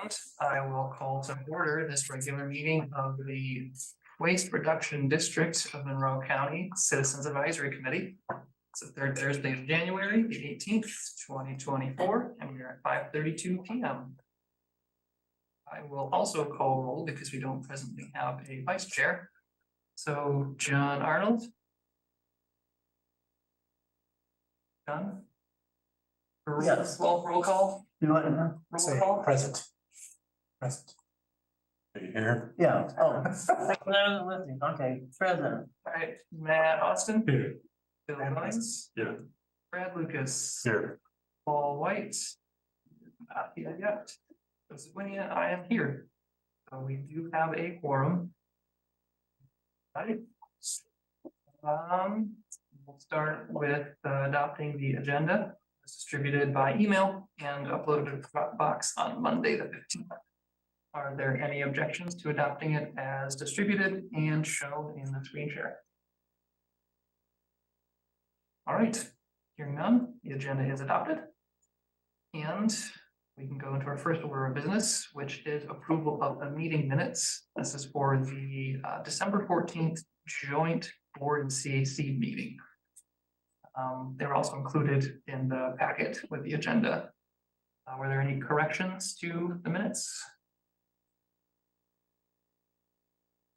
And I will call to order this regular meeting of the Waste Reduction District of Monroe County Citizens Advisory Committee. It's the third Thursday of January, the 18th, 2024, and we are at 5:32 p.m. I will also call roll because we don't presently have a vice chair. So John Arnold. John? Yes. Roll call. You want to know? Roll call. Present. Present. Are you here? Yeah, oh, I wasn't listening, okay, present. All right, Matt Austin. Here. Bill Lyons. Yeah. Brad Lucas. Here. Paul White. Not here yet. Joseph Winia, I am here. So we do have a quorum. Right. We'll start with adopting the agenda. It's distributed by email and uploaded to the Dropbox on Monday the 15th. Are there any objections to adopting it as distributed and shown in the screen share? All right, hearing none, the agenda is adopted. And we can go into our first order of business, which is approval of the meeting minutes. This is for the December 14th joint board and CAC meeting. They were also included in the packet with the agenda. Were there any corrections to the minutes?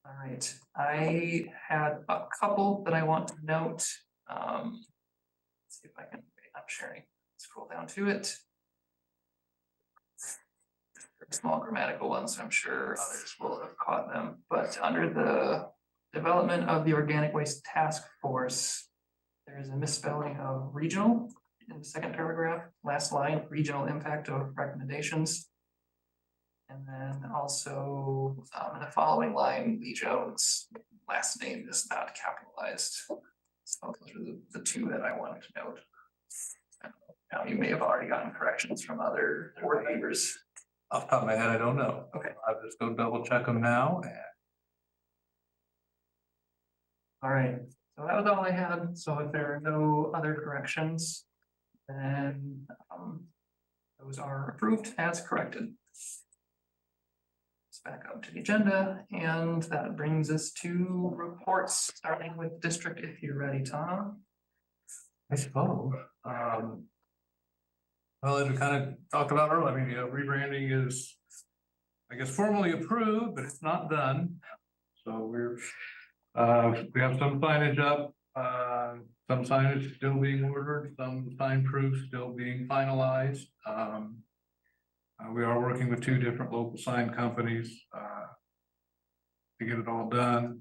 All right, I had a couple that I want to note. Let's see if I can, I'm sharing, scroll down to it. Small grammatical ones, I'm sure others will have caught them, but under the development of the organic waste task force, there is a misspelling of regional in the second paragraph, last line, regional impact of recommendations. And then also in the following line, Lee Jones' last name is not capitalized. So those are the two that I wanted to note. Now you may have already gotten corrections from other board members. Off the top of my head, I don't know. Okay. I'll just go double check them now. All right, so that was all I had. So if there are no other corrections, then those are approved as corrected. Let's back up to the agenda, and that brings us to reports, starting with district, if you're ready, Tom. I suppose. Well, as we kind of talked about earlier, I mean, rebranding is, I guess, formally approved, but it's not done. So we have some signage up, some signage still being ordered, some sign proofs still being finalized. We are working with two different local sign companies to get it all done.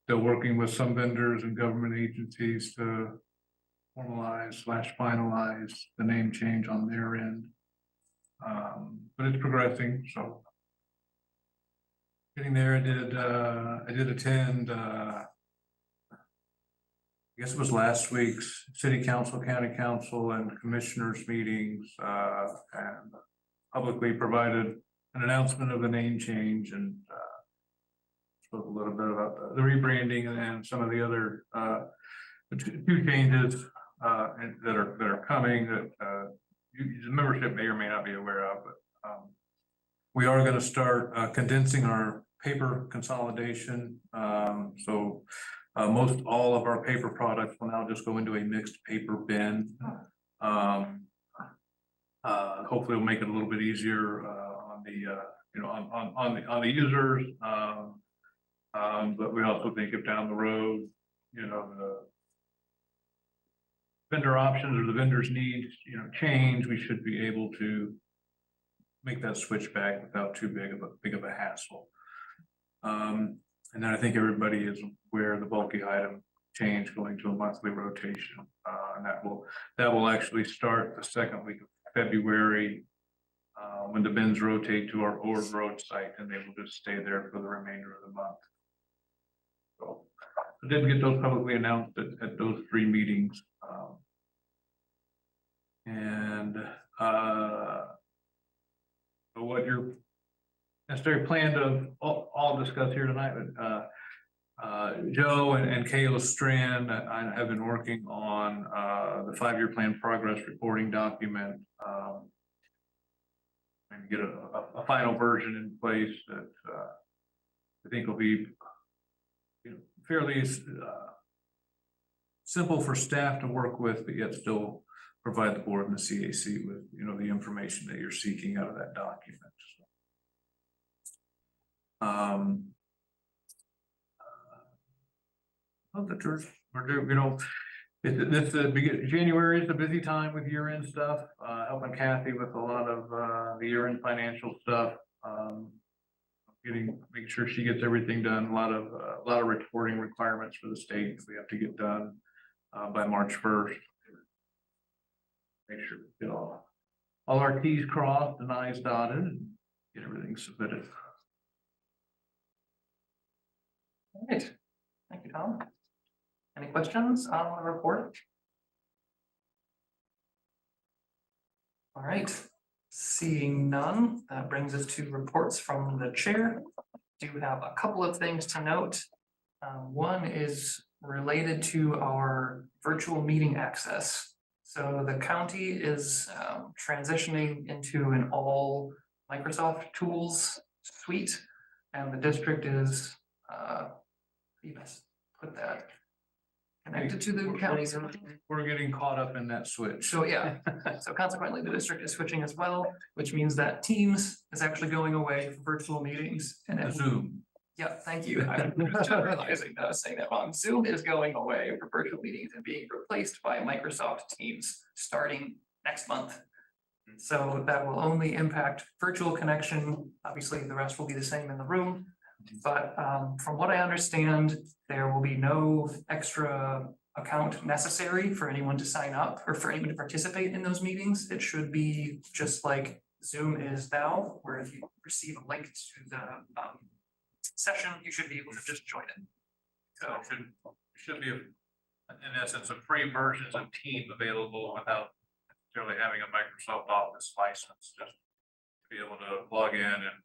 Still working with some vendors and government agencies to formalize/finalize the name change on their end. But it's progressing, so getting there. I did attend I guess it was last week's city council, county council, and commissioners meetings, and publicly provided an announcement of the name change and spoke a little bit about the rebranding and some of the other two changes that are coming that the membership may or may not be aware of. But we are going to start condensing our paper consolidation. So most all of our paper products will now just go into a mixed paper bin. Hopefully it'll make it a little bit easier on the on the users. But we also think if down the road, the vendor options or the vendors need change, we should be able to make that switch back without too big of a hassle. And then I think everybody is aware of the bulky item change going to a monthly rotation, and that will actually start the second week of February when the bins rotate to our Ord Road site, and they will just stay there for the remainder of the month. So I didn't get those publicly announced at those three meetings. So what your necessary plan to all discuss here tonight, but Joe and Kayla Strand, I have been working on the 5-year plan progress reporting document. trying to get a final version in place that, I think will be, fairly, simple for staff to work with, but yet still provide the board and the CAC with, the information that you're seeking out of that document. The church, we're doing, January is a busy time with year-end stuff, helping Kathy with a lot of, the year-end financial stuff. Making sure she gets everything done, a lot of reporting requirements for the state we have to get done, by March 1st. Make sure we get all our T's crossed and I's dotted and get everything submitted. All right, thank you, Tom. Any questions on the report? All right, seeing none, that brings us to reports from the chair. Do have a couple of things to note. One is related to our virtual meeting access. So the county is transitioning into an all Microsoft tools suite, and the district is, you best put that, connected to the county. We're getting caught up in that switch. So yeah, so consequently, the district is switching as well, which means that Teams is actually going away for virtual meetings and Zoom. Yeah, thank you. I'm just realizing that I was saying that wrong. Zoom is going away for virtual meetings and being replaced by Microsoft Teams starting next month. So that will only impact virtual connection. Obviously, the rest will be the same in the room. But from what I understand, there will be no extra account necessary for anyone to sign up or for anyone to participate in those meetings. It should be just like Zoom is now, where if you receive a link to the session, you should be able to just join it. So it should be, in essence, a free version of Team available without necessarily having a Microsoft Office license, just to be able to log in and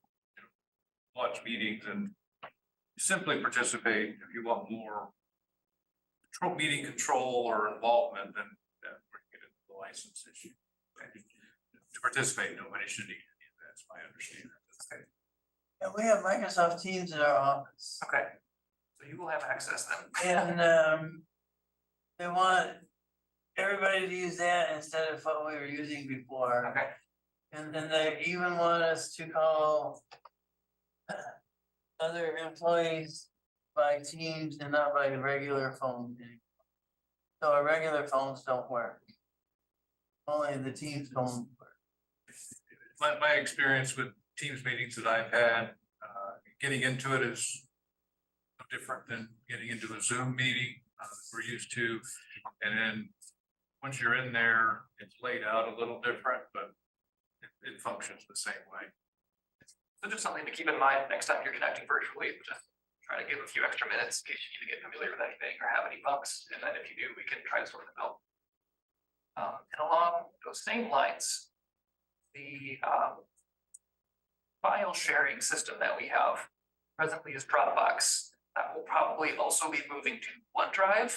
watch meetings and simply participate. If you want more meeting control or involvement, then we're going to get into the license issue. To participate, nobody should need any of that. That's my understanding. Okay. And we have Microsoft Teams in our office. Okay, so you will have access then. And they want everybody to use that instead of what we were using before. Okay, And then they even want us to call other employees by Teams and not by regular phone. So our regular phones don't work. Only the Teams phone work. My experience with Teams meetings that I've had, getting into it is no different than getting into a Zoom meeting we're used to. And then once you're in there, it's laid out a little different, but it functions the same way. so just something to keep in mind next time you're connecting virtually, just try to give a few extra minutes in case you need to get familiar with anything or have any bugs. And then if you do, we can try to sort them out. And along those same lines, the file sharing system that we have presently is Dropbox. That will probably also be moving to OneDrive.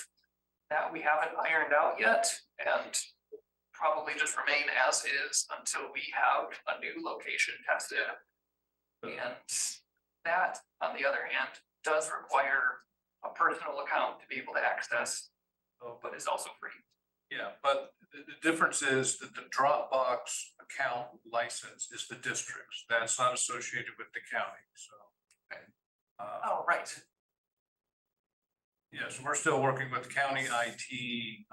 That we haven't ironed out yet, and probably just remain as is until we have a new location tested. And that, on the other hand, does require a personal account to be able to access, but is also free. Yeah, but the difference is that the Dropbox account license is the district's. That's not associated with the county, so. Okay. Oh, right. Yes, we're still working with county IT.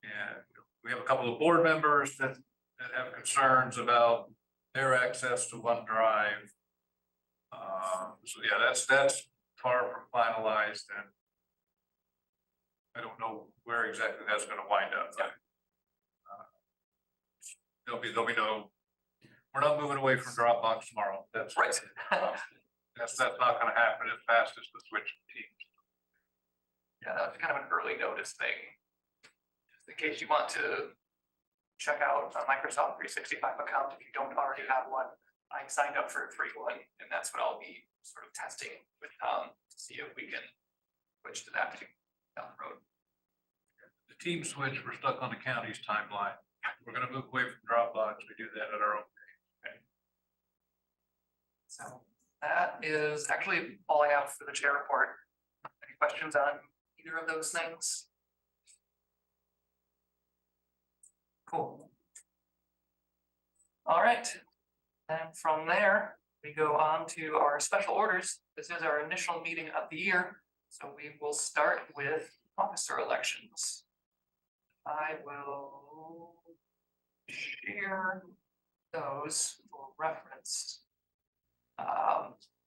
And we have a couple of board members that have concerns about their access to OneDrive. So yeah, that's far from finalized, and I don't know where exactly that's going to wind up. Yeah. There'll be no. We're not moving away from Dropbox tomorrow. That's Right. That's not going to happen as fast as the switch to Teams. Yeah, that was kind of an early notice thing. Just in case you want to check out a Microsoft 365 account if you don't already have one. I signed up for a free one, and that's what I'll be sort of testing with Tom to see if we can switch to that down the road. The team switch, we're stuck on the county's timeline. We're going to move away from Dropbox. We do that at our own pace. So that is actually all I have for the chair report. Any questions on either of those things? Cool. All right, and from there, we go on to our special orders. This is our initial meeting of the year, so we will start with officer elections. I will share those for reference.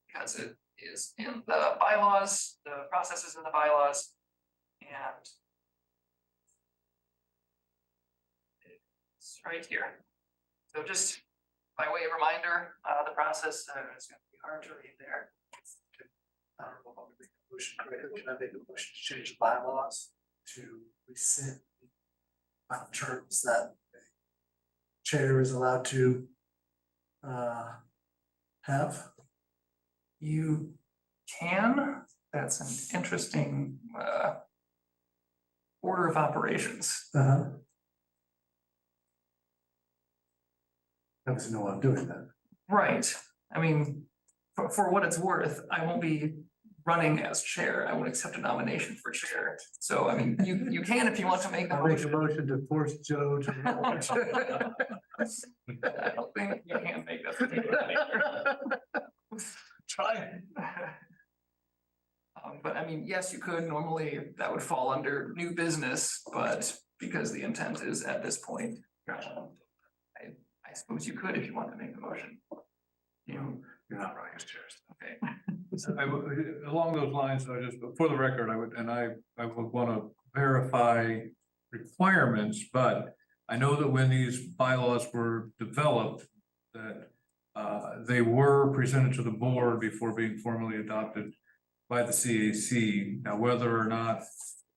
Because it is in the bylaws, the process is in the bylaws, and it's right here. So just by way of reminder, the process is going to be hard to read there. I don't know if I'm making a motion correctly, can I make a motion to change the bylaws to rescind the terms that the chair is allowed to have? You can, that's an interesting order of operations. Obviously, no one doing that. Right, I mean, for what it's worth, I won't be running as chair, I won't accept a nomination for chair. So, I mean, you can if you want to make a I make a motion. motion to force Joe to. I don't think you can make that. Try it. But I mean, yes, you could, normally that would fall under new business, but because the intent is at this point. I suppose you could if you want to make the motion. You're not running as chairs. Okay, Along those lines, I just, for the record, I would want to verify requirements, but I know that when these bylaws were developed, that they were presented to the board before being formally adopted by the CAC. Now, whether or not the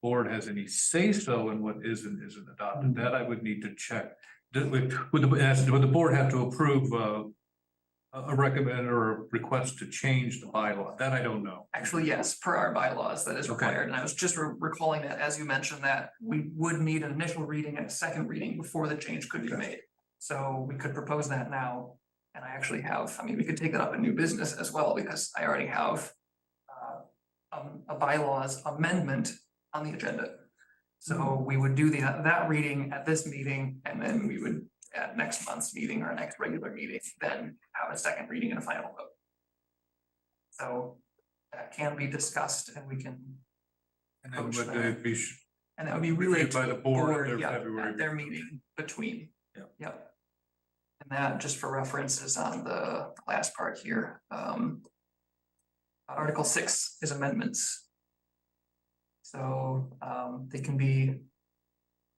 board has any say-so in what isn't adopted, that I would need to check. Would the board have to approve a recommend or a request to change the bylaw? That I don't know. actually, yes, per our bylaws, that is Okay. required, and I was just recalling that as you mentioned that we would need an initial reading and a second reading before the change could be made. So we could propose that now, and I actually have, I mean, we could take that up in new business as well, because I already have a bylaws amendment on the agenda. So we would do that reading at this meeting, and then we would, at next month's meeting or next regular meeting, then have a second reading and a final vote. So that can be discussed, and we can, And then would they be and that would be relayed reviewed by to the board at their yeah, February at their meeting between. Yep. Yep. And that, just for reference, is on the last part here. Article 6 is amendments. So they can be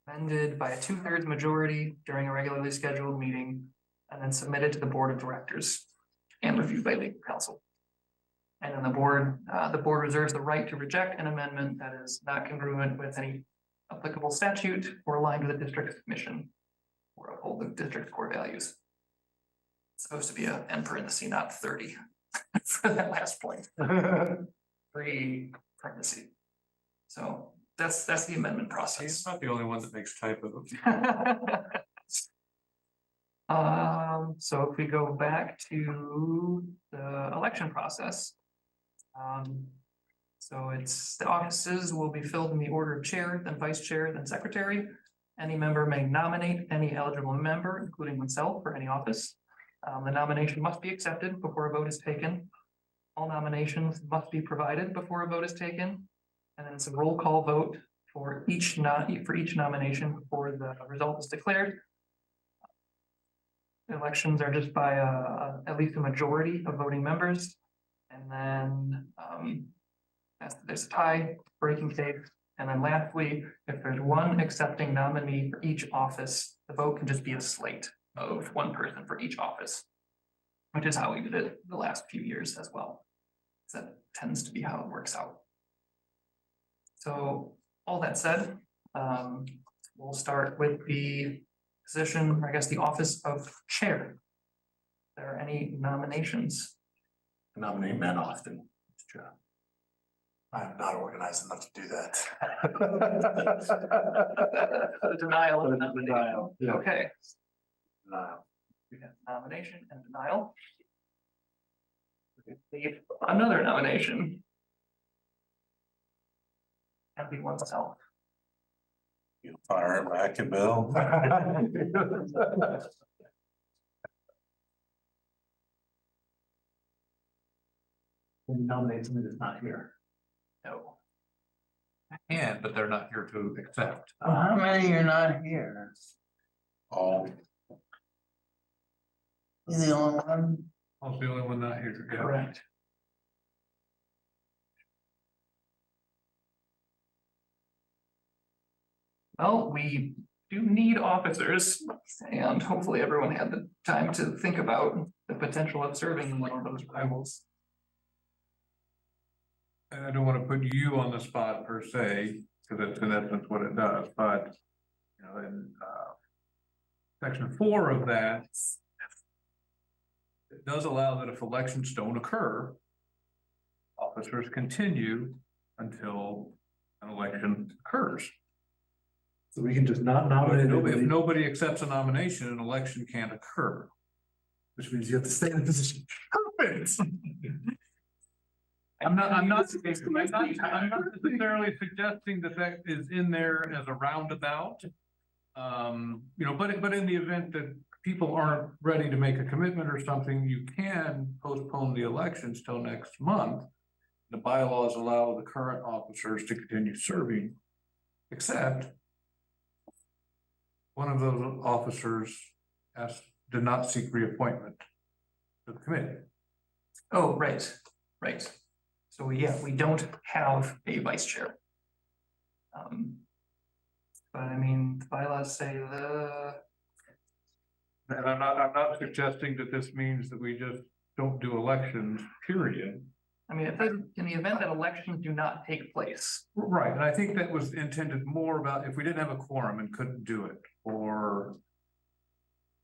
amended by a 2/3 majority during a regularly scheduled meeting and then submitted to the board of directors and reviewed by legal counsel. And then the board reserves the right to reject an amendment that is not congruent with any applicable statute or aligned with the district's mission or uphold the district's core values. It's supposed to be a N parenthesis, not 30 for that last point. Pre-parenthesis. So that's the amendment He's process. not the only one that makes typos. So if we go back to the election process. So it's, the offices will be filled in the order of chair, then vice chair, then secretary. Any member may nominate any eligible member, including oneself, for any office. The nomination must be accepted before a vote is taken. All nominations must be provided before a vote is taken. And then it's a roll call vote for each nomination before the result is declared. Elections are just by at least a majority of voting members. And then there's a tie, breaking case. And then lastly, if there's one accepting nominee for each office, the vote can just be a slate of one person for each office, which is how we did it the last few years as well. So that tends to be how it works out. So all that said, we'll start with the position, or I guess the office of chair. Are there any nominations? Nominate men often. I'm not organized enough to do that. The denial of Denial, nomination. yeah. Okay, Denial. we have nomination and denial. Another nomination. Can be oneself. You fire it back at Bill. When you nominate somebody that's not here. No. And, but they're not here to accept. How many are not here? Oh, You the only one? I was the only one not here. Yeah. Correct. Well, we do need officers, and hopefully everyone had the time to think about the potential of serving in one of those rivals. And I don't want to put you on the spot per se, because that's in essence what it does, but, you know, in, section 4 of that, it does allow that if elections don't occur, officers continue until an election occurs. So we can just not But nominate if anybody, nobody accepts a nomination, an election can't occur. which means you have to stay in the position. Perfect. I'm not necessarily suggesting that that is in there as a roundabout. You know, but in the event that people aren't ready to make a commitment or something, you can postpone the elections till next month. The bylaws allow the current officers to continue serving, except one of those officers did not seek reappointment to the committee. Oh, right, right. So yeah, we don't have a vice chair. But I mean, the bylaws say And I'm not suggesting that this means that we just don't do elections, period. I mean, it says in the event that elections do not take place. Right, and I think that was intended more about if we didn't have a quorum and couldn't do it, or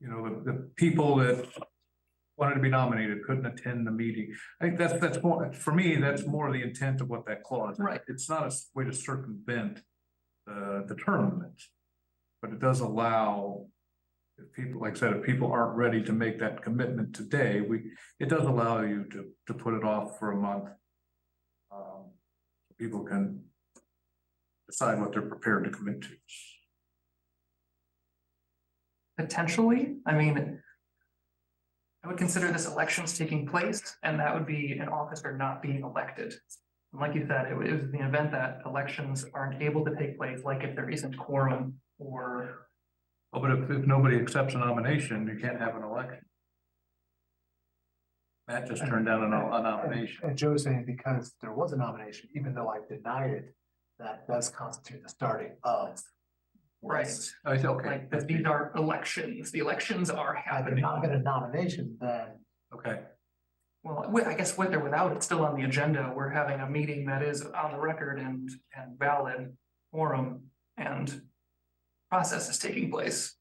you know, the people that wanted to be nominated couldn't attend the meeting. I think that's more, for me, that's more the intent of what that clause is. Right. It's not a way to circumvent the term limits, but it does allow if people, like I said, if people aren't ready to make that commitment today, it does allow you to put it off for a month. People can decide what they're prepared to commit to. Potentially, I mean, I would consider this elections taking place, and that would be an officer not being elected. And like you said, it was the event that elections aren't able to take place, like if there isn't quorum or. Oh, but if nobody accepts a nomination, you can't have an election. Matt just turned down a nomination. And Joe's saying because there was a nomination, even though I denied it, that does constitute the starting of. Right. I said, okay. Like, that these are elections, the elections are Had there happening. not been a nomination, then Okay, Well, I guess with or without, it's still on the agenda. We're having a meeting that is on the record and valid quorum and process is taking place.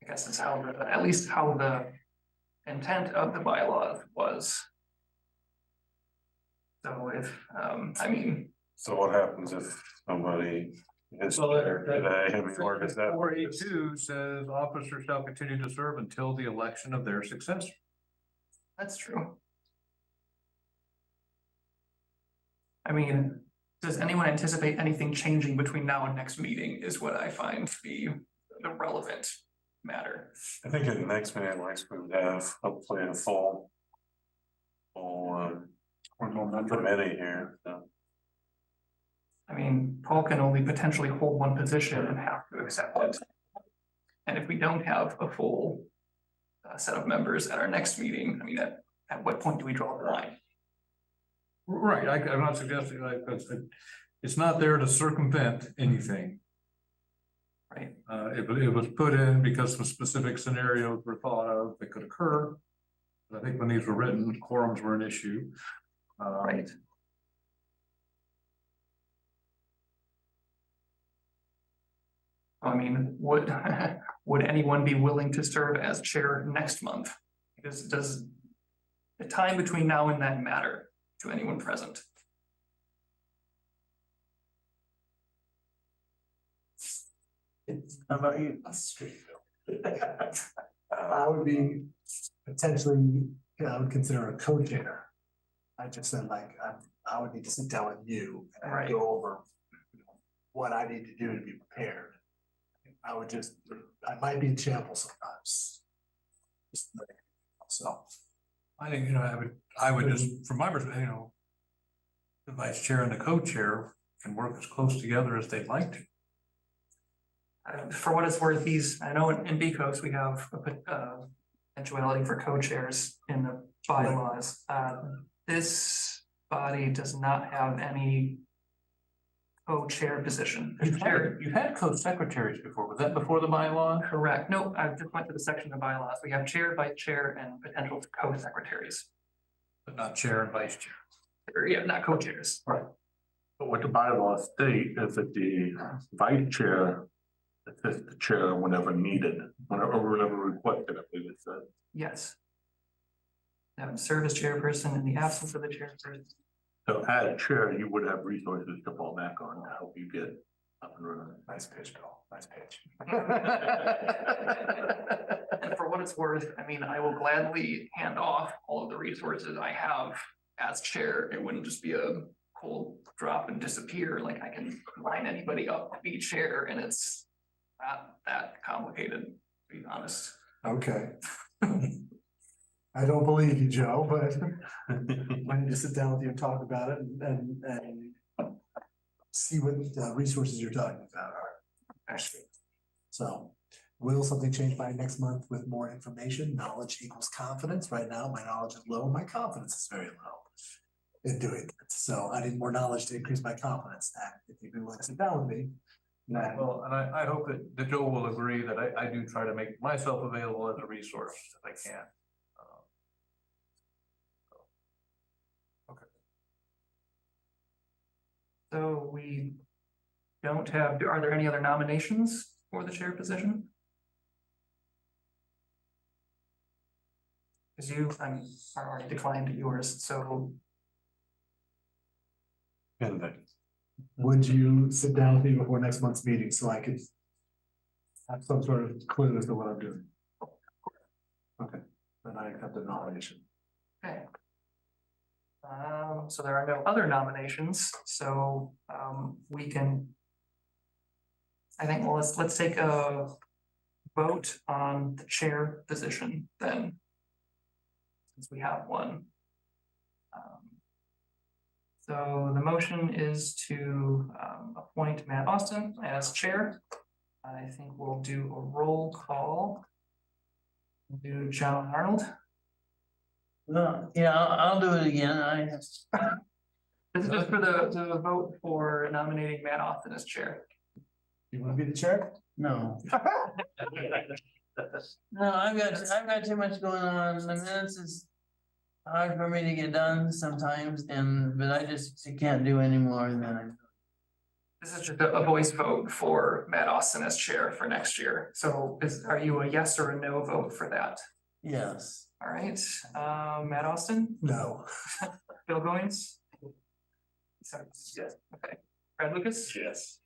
I guess that's how, at least how the intent of the bylaws was. So if, I mean, so what happens if somebody is Well, there today? I mean, or does that? 482 says officers shall continue to serve until the election of their successor. that's true. I mean, does anyone anticipate anything changing between now and next meeting is what I find to be the relevant matter. I think at the next meeting, at least we would have hopefully a full committee here, so. I mean, Paul can only potentially hold one position and have to accept it. And if we don't have a full set of members at our next meeting, I mean, at what point do we draw the line? Right, I'm not suggesting like, it's not there to circumvent anything. Right, It was put in because some specific scenarios were thought of that could occur. I think when these were written, quorums were an issue. right. I mean, would would anyone be willing to serve as chair next month? Because does the time between now and then matter to anyone present? How about you? I would be potentially I would consider a co-chair. I just said like, I would need to sit down with you and Right. go over what I need to do to be prepared. I might be in shambles sometimes. So, I think, I would just, from my perspective, the vice chair and the co-chair can work as close together as they'd like to. For what it's worth, I know in BCOS, we have a eventuality for co-chairs in the bylaws. This body does not have any co-chair position. You've had co-secretaries before, was that before the bylaw? Correct. No, I just went to the section of bylaws. We have chair, vice chair, and potential co-secretaries. But not chair and vice chair. Or, yeah, not co-chairs. But what the bylaws state is that the vice chair assists the chair whenever needed, whenever requested, I believe it says. Yes. Serve as chairperson in the absence of the chairperson. So as chair, you would have resources to fall back on to help you get up and running. nice pitch, Bill, nice pitch. And for what it's worth, I mean, I will gladly hand off all of the resources I have as chair. It wouldn't just be a cold drop and disappear. Like, I can line anybody up to be chair, and it's not that complicated, to be honest. Okay. I don't believe you, Joe, but I need to sit down with you and talk about it and see what resources you're talking about are. So, will something change by next month with more information? Knowledge equals confidence. Right now, my knowledge is low, my confidence is very low in doing it. So I need more knowledge to increase my confidence. And if you'd be willing to sit down with me, then Well, and I hope that Joe will agree that I do try to make myself available as a resource if I can. So we don't have, are there any other nominations for the chair position? Because you, are already declined yours, so And then, would you sit down with me before next month's meeting so I could have some sort of clue as to what I'm doing? Okay, then I accept the nomination. okay. So there are no other nominations, so we can. I think, well, let's take a vote on the chair position then. Since we have one. So the motion is to appoint Matt Austin as chair. I think we'll do a roll call. Do John Arnold. No, yeah, I'll do it again. This is just for the vote for nominating Matt Austin as chair. You wanna be the chair? No. No, I've got too much going on. The minutes is hard for me to get done sometimes, but I just can't do any more than I. This is just a voice vote for Matt Austin as chair for next year. So are you a yes or a no vote for that? Yes. All right, Matt Austin, No. Bill Goins? Sorry, yes, okay. Brad Lucas? yes.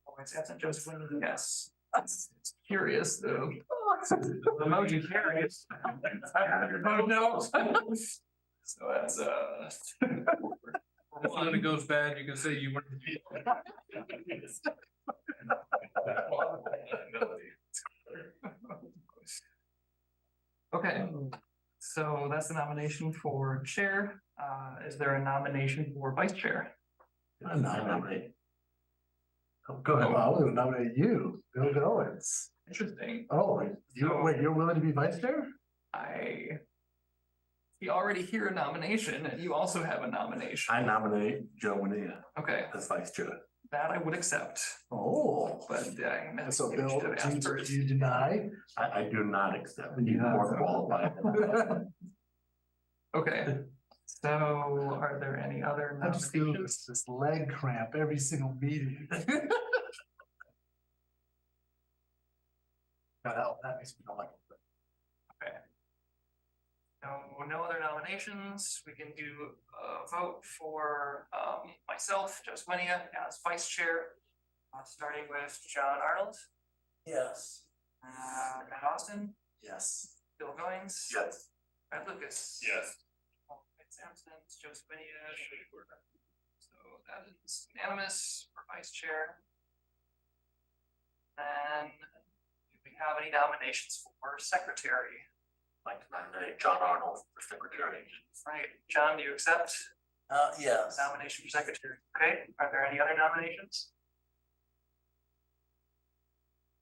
Always absent, Joseph Winton, yes. It's curious though. The motion carries. Oh, no. So that's, When it goes bad, you can say you were. Okay, so that's the nomination for chair. Is there a nomination for vice chair? I nominate. Go ahead. Oh, I was gonna nominate you, Bill Goins. Interesting. Oh, you're willing to be vice chair? You already hear a nomination and you also have a nomination. I nominate Joe Winnia Okay, as vice chair. that I would accept, Oh. but So Bill, do you deny? I do not accept. You He's have more to. qualified. Okay, so are there any other I just feel nominations? this leg cramp every single meeting. God help, that makes me feel like. Okay. No other nominations. We can do a vote for myself, Joseph Winia, as vice chair. Starting with John Arnold, Yes. Matt Austin, Yes. Bill Goins. Yes. Brad Lucas. Yes. Sampson, Joseph Benia. So that is unanimous for vice chair. And do we have any nominations for secretary? Like to nominate John Arnold for secretary. Right, John, do you accept Yes. nomination for secretary? Okay, are there any other nominations?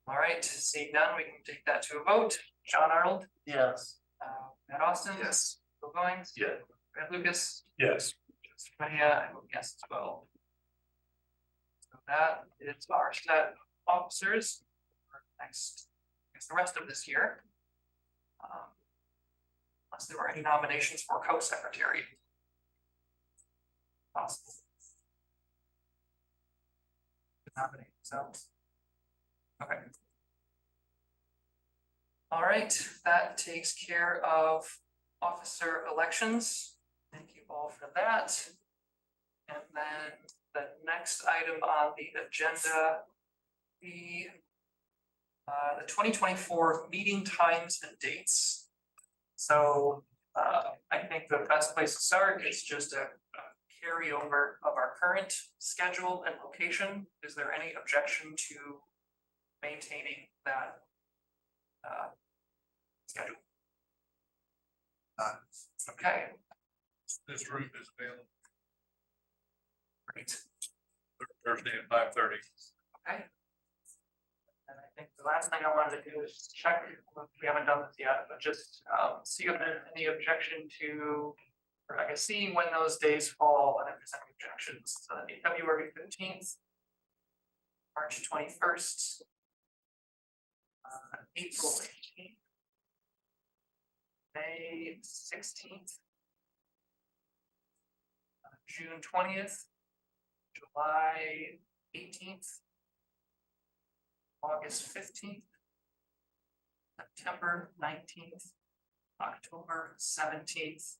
All right, seeing none, we can take that to a vote. John Arnold, Yes. Matt Austin. Yes. Bill Goings. Yeah. Brad Lucas. Yes. Yeah, I vote yes as well. So that is our set of officers for next, I guess the rest of this year. Unless there were any nominations for co-secretary. Possible. Nominate themselves. Okay. All right, that takes care of officer elections. Thank you all for that. And then the next item on the agenda, the 2024 meeting times and dates. So I think the best place to start is just a carryover of our current schedule and location. Is there any objection to maintaining that schedule? Okay, This room is available great. Thursday at 5:30. Okay. And I think the last thing I wanted to do is check, we haven't done this yet, but just see if there's any objection to, or I guess seeing when those days fall and if there's any objections. So that'd be February 15th, March 21st, April 18th, May 16th, June 20th, July 18th, August 15th, September 19th, October 17th,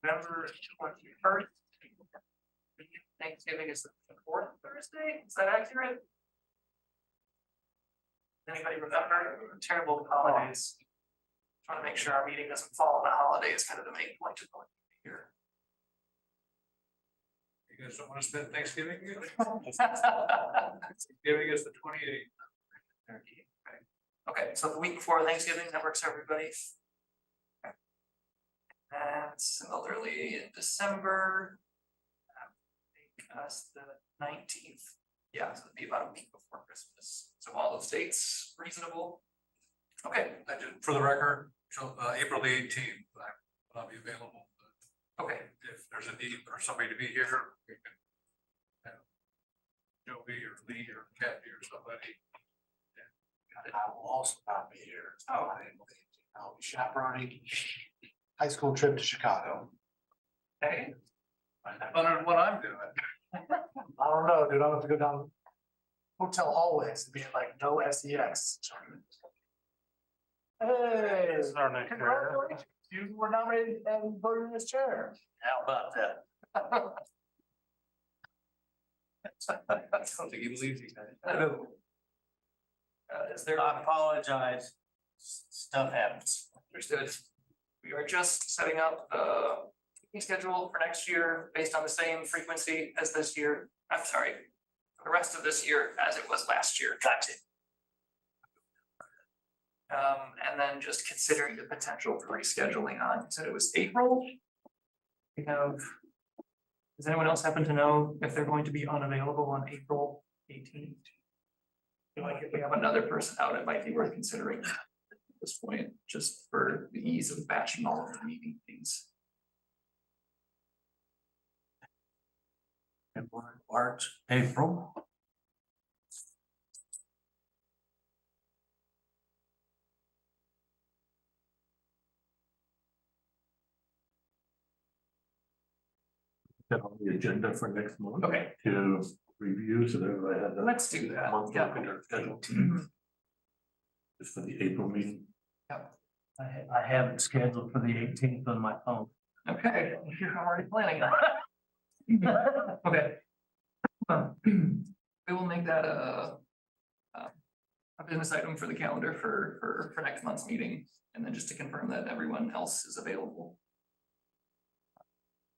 November 21st. Thanksgiving is the fourth Thursday, is that accurate? Anybody remember? Terrible holidays. Trying to make sure our meeting doesn't fall on the holiday is kind of the main point of going here. You guys don't want to spend Thanksgiving? Thanksgiving is the 28th. Okay, so the week before Thanksgiving, that works for everybody. Okay. And similarly in December. Us the 19th. Yeah, so it'd be about a week before Christmas. So all those dates reasonable. Okay, For the record, April the 18th, I'll be available. okay, If there's a need for somebody to be here, we can have Joey or Lee or Kathy or somebody. I will also not be here. Oh. I'll be chaperoning high school trip to Chicago. okay. Other than what I'm doing. I don't know, dude, I'm gonna have to go down hotel hallways to be like no SEX. Hey, This is our next year. congratulations, you were nominated and voted in this chair. How about that? I don't think he believes he Is there? I apologize. Stuff happens. Understood. We are just setting up meeting schedule for next year based on the same frequency as this year. I'm sorry, for the rest of this year as it was last year. Gotcha. And then just considering the potential for rescheduling on, you said it was April. We have, does anyone else happen to know if they're going to be unavailable on April 18th? I feel like if we have another person out, it might be worth considering at this point, just for the ease of batching all of the meeting things. March, April. Set on the agenda for next month. Okay, To review, so that everybody has. let's do that. Month Yeah. look at their schedule. Mhm. Just for the April meeting. I have it scheduled for the 18th on my phone. Okay, I'm already planning on it. Okay. We will make that a a business item for the calendar for next month's meeting, and then just to confirm that everyone else is available.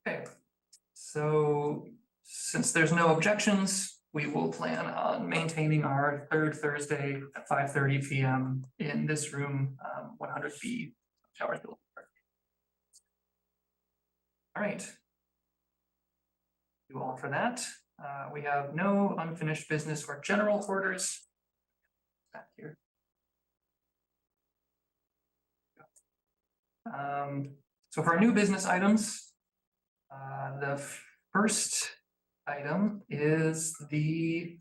Okay, so since there's no objections, we will plan on maintaining our third Thursday at 5:30 p.m. in this room, 100B, Tower Hill. All right. You all for that. We have no unfinished business or general orders. Back here. So for our new business items, the first item is the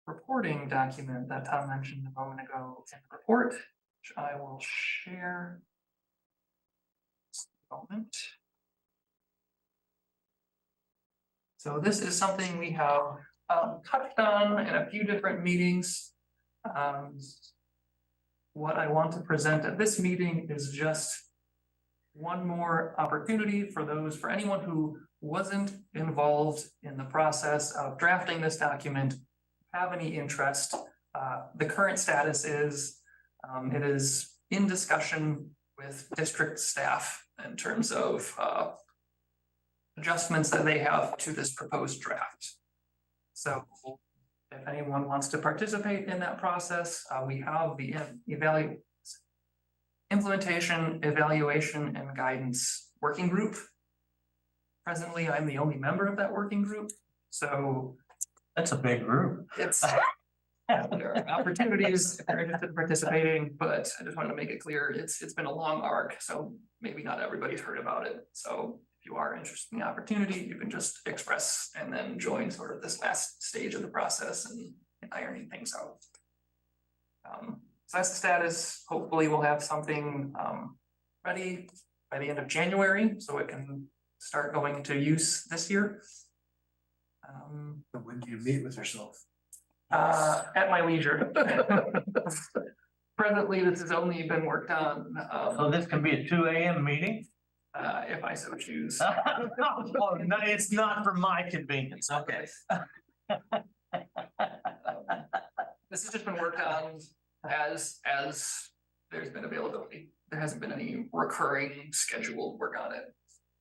reporting document that Tom mentioned a moment ago in the report, which I will share. Just a moment. So this is something we have touched on in a few different meetings. What I want to present at this meeting is just one more opportunity for anyone who wasn't involved in the process of drafting this document, have any interest. The current status is it is in discussion with district staff in terms of adjustments that they have to this proposed draft. So if anyone wants to participate in that process, we have the implementation, evaluation, and guidance working group. Presently, I'm the only member of that working group, so That's a big group. it's there are opportunities if you're interested in participating, but I just wanted to make it clear it's been a long arc, so maybe not everybody's heard about it. So if you are interested in the opportunity, you can just express and then join sort of this last stage of the process and ironing things out. So that's the status. Hopefully we'll have something ready by the end of January, so it can start going into use this year. But when do you meet with yourself? At my leisure. Presently, this has only been worked on, So this can be a 2 a.m. meeting? if I so choose. Oh, no, it's not for my convenience, okay. This has just been worked on as there's been availability. There hasn't been any recurring scheduled work on it.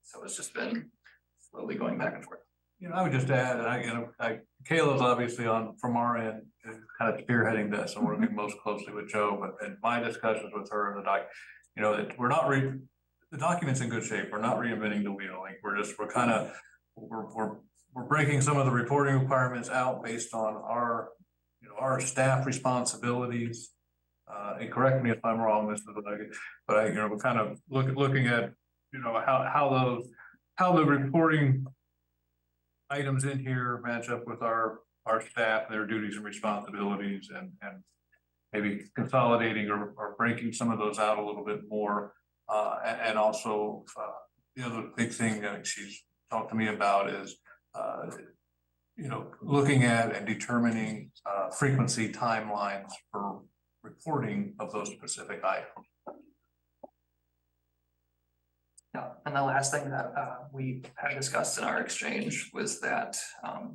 So it's just been slowly going back and forth. I would just add, Kayla's obviously from our end, kind of spearheading this and working most closely with Joe, but in my discussions with her and that we're not the document's in good shape. We're not reinventing the wheel. Like we're breaking some of the reporting requirements out based on our staff responsibilities. And correct me if I'm wrong, Mr. but we're kind of looking at, how the reporting items in here match up with our staff, their duties and responsibilities, and maybe consolidating or breaking some of those out a little bit more. And also, the other big thing that she's talked to me about is, looking at and determining frequency timelines for reporting of those specific items. Yeah, and the last thing that we had discussed in our exchange was that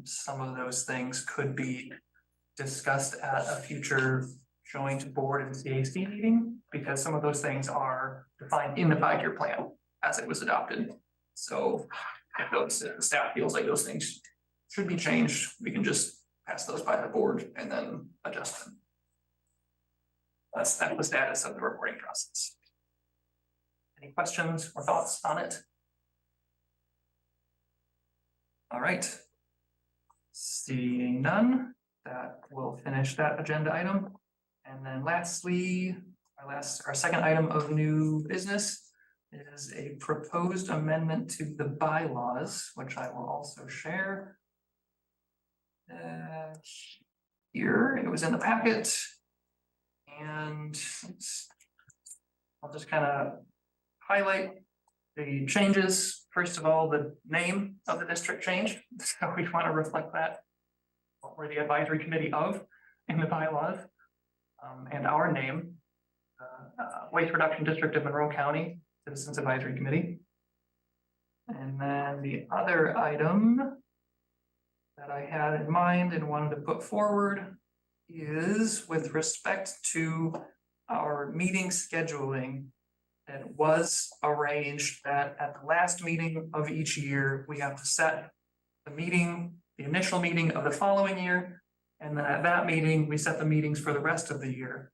some of those things could be discussed at a future joint board and CAC meeting, because some of those things are defined in the 5-year plan as it was adopted. So if the staff feels like those things should be changed, we can just pass those by the board and then adjust them. That's the status of the reporting process. Any questions or thoughts on it? All right. Seeing none, that will finish that agenda item. And then lastly, our second item of new business is a proposed amendment to the bylaws, which I will also share. Here, it was in the packet. And I'll just kind of highlight the changes. First of all, the name of the district changed, so we want to reflect that. What we're the advisory committee of in the bylaws, and our name, Waste Reduction District of Monroe County Citizens Advisory Committee. And then the other item that I had in mind and wanted to put forward is with respect to our meeting scheduling. It was arranged that at the last meeting of each year, we have to set the meeting, the initial meeting of the following year. And then at that meeting, we set the meetings for the rest of the year.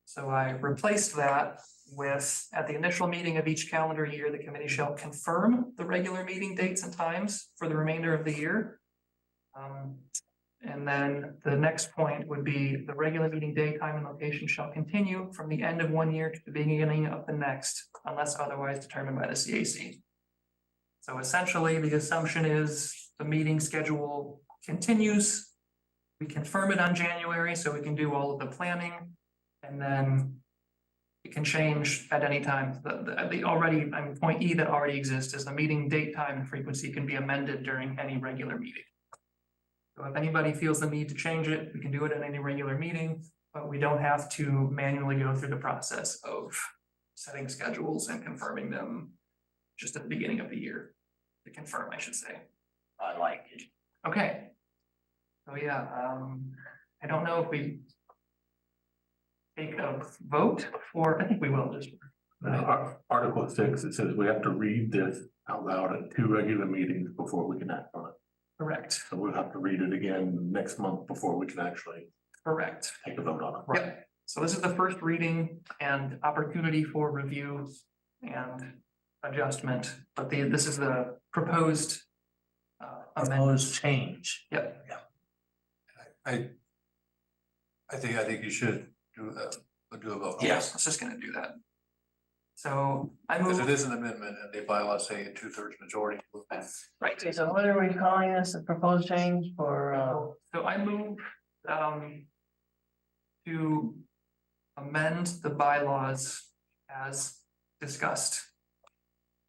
So I replaced that with, at the initial meeting of each calendar year, the committee shall confirm the regular meeting dates and times for the remainder of the year. And then the next point would be the regular meeting date, time, and location shall continue from the end of one year to the beginning of the next, unless otherwise determined by the CAC. So essentially, the assumption is the meeting schedule continues. We confirm it on January, so we can do all of the planning, and then it can change at any time. The already, point E that already exists is the meeting date, time, and frequency can be amended during any regular meeting. So if anybody feels the need to change it, we can do it at any regular meeting, but we don't have to manually go through the process of setting schedules and confirming them just at the beginning of the year. To confirm, I should say. I like it. Okay. So yeah, I don't know if we take a vote for, I think we will just. Article 6, it says we have to read this out loud at 2 regular meetings before we can act on it. Correct, So we'll have to read it again next month before we can actually correct. take a vote on it. Yep. So this is the first reading and opportunity for review and adjustment, but this is the proposed amendment. Change. Yep, I think you should do a vote. Yes. I was just gonna do that. So I Because it move, is an amendment and the bylaws say a 2/3 majority. right, Okay, so what are we calling this, a proposed change for, so I move to amend the bylaws as discussed.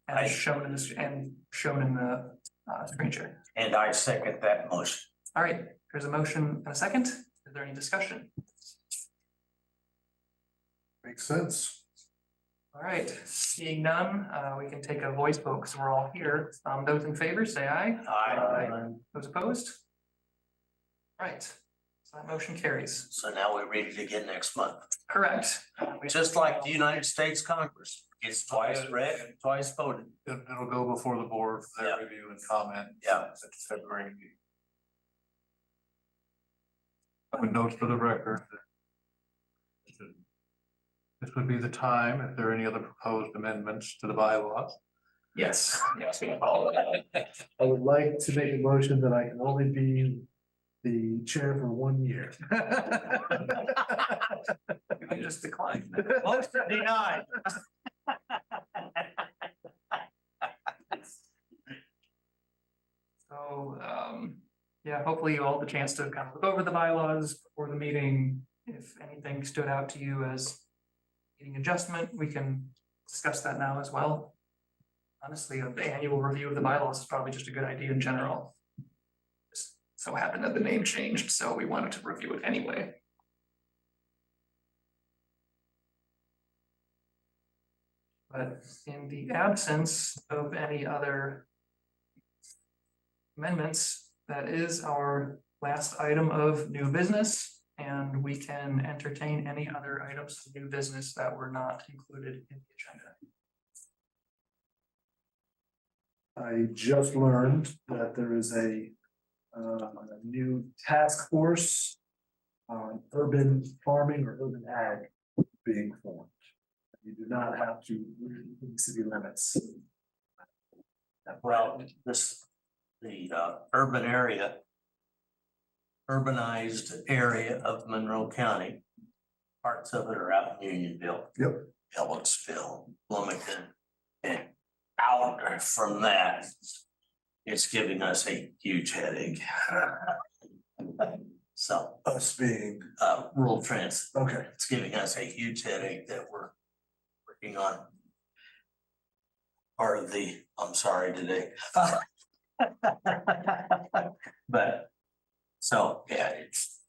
And shown in this, and shown in the screen share. and I second that motion. All right, there's a motion and a second. Is there any discussion? Makes sense. All right, seeing none, we can take a voice vote because we're all here. Those in favor, say aye. Those opposed? All right, so that motion carries. So now we read it again next month. Correct. Just like the United States Congress, it's twice read and twice voted. It'll go before the board for Yeah. their review and comment. Yeah. At the February meeting. With notes for the record. This would be the time, if there are any other proposed amendments to the bylaws. Yes, yes, we can follow that. I would like to make a motion that I can only be the chair for 1 year. You can just decline. Motion denied. So, yeah, hopefully you all had the chance to kind of look over the bylaws before the meeting. If anything stood out to you as needing adjustment, we can discuss that now as well. Honestly, the annual review of the bylaws is probably just a good idea in general. Just so happened that the name changed, so we wanted to review it anyway. But in the absence of any other amendments, that is our last item of new business, and we can entertain any other items of new business that were not included in the agenda. I just learned that there is a new task force on urban farming or urban ag being formed. You do not have to leave the city limits. Well, the urban area, urbanized area of Monroe County, parts of it are out in Unionville. Yep. Ellisville, Bloomington, and out from that, it's giving us a huge headache. So, Us being, rural transit, okay, it's giving us a huge headache that we're working on. Part of the, I'm sorry today. But, so, yeah, it's.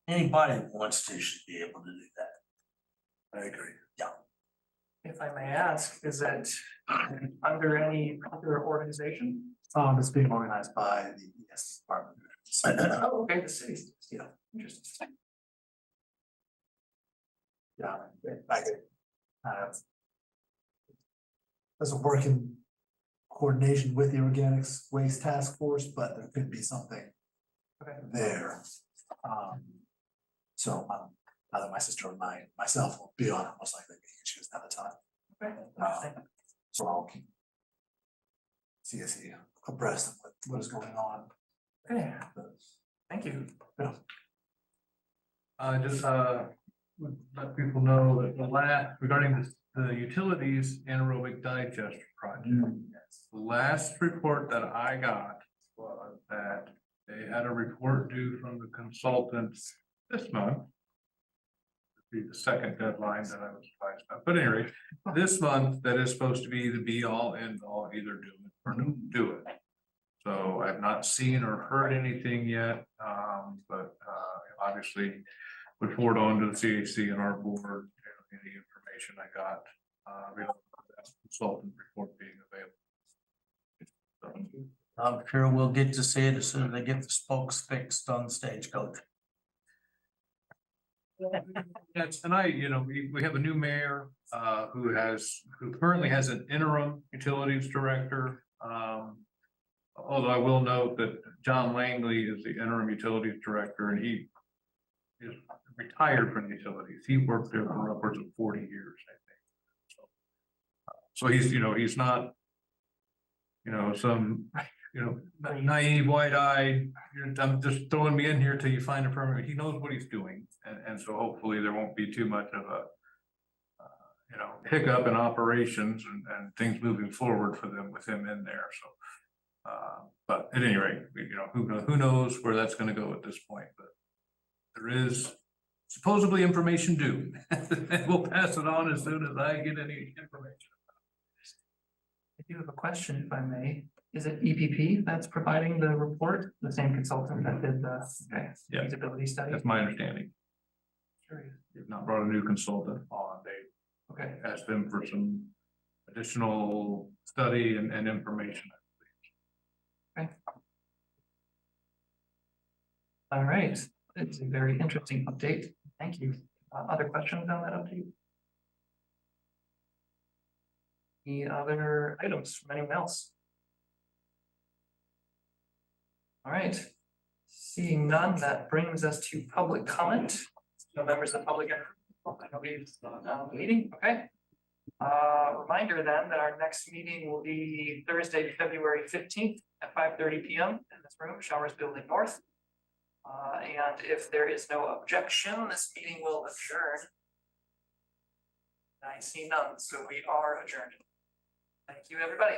Anybody that wants to should be able to do that. I agree. If I may ask, is it under any other organization? It's being organized by the ES department. Oh, okay, the city's, yeah, interesting. Yeah, I could. Doesn't work in coordination with the organics waste task force, but there could be something Okay. there. So, either my sister or myself will be on it, most likely, because she doesn't have the time. Okay, interesting. So I'll keep CSE abreast of what is going on. Okay, thank you. Just would let people know that regarding the utilities anaerobic digester project. The last report that I got was that they had a report due from the consultants this month. Be the second deadline that I was advised of, but anyway, this month that is supposed to be the be all end all, either do it or don't do it. So I've not seen or heard anything yet, but obviously would forward on to the CAC and our board, any information I got, that consultant report being available. So, I'm sure we'll get to see it as soon as they get the spokes fixed on the stagecoach. yes, and we have a new mayor, who currently has an interim utilities director. Although I will note that John Langley is the interim utilities director, and he is retired from utilities. He worked there for upwards of 40 years, I think. So he's, he's not, some, naive, wide-eyed, I'm just throwing me in here till you find a permit. He knows what he's doing. And so hopefully there won't be too much of a, hiccup in operations and things moving forward for them with him in there. So, but at any rate, who knows where that's going to go at this point, but there is supposedly information due. And we'll pass it on as soon as I get any information. I do have a question, if I may. Is it EPP that's providing the report, the same consultant that did the Yeah. feasibility study? That's my understanding. Curious. They've not brought a new consultant on. They Okay, asked them for some additional study and information. all right. It's a very interesting update. Thank you. Other questions on that update? Any other items from anyone else? All right. Seeing none, that brings us to public comment. No members of the public. Nobody's meeting, okay. Reminder then that our next meeting will be Thursday, February 15th at 5:30 p.m. in this room, Showers Building North. And if there is no objection, this meeting will adjourn. I see none, so we are adjourned. Thank you, everybody.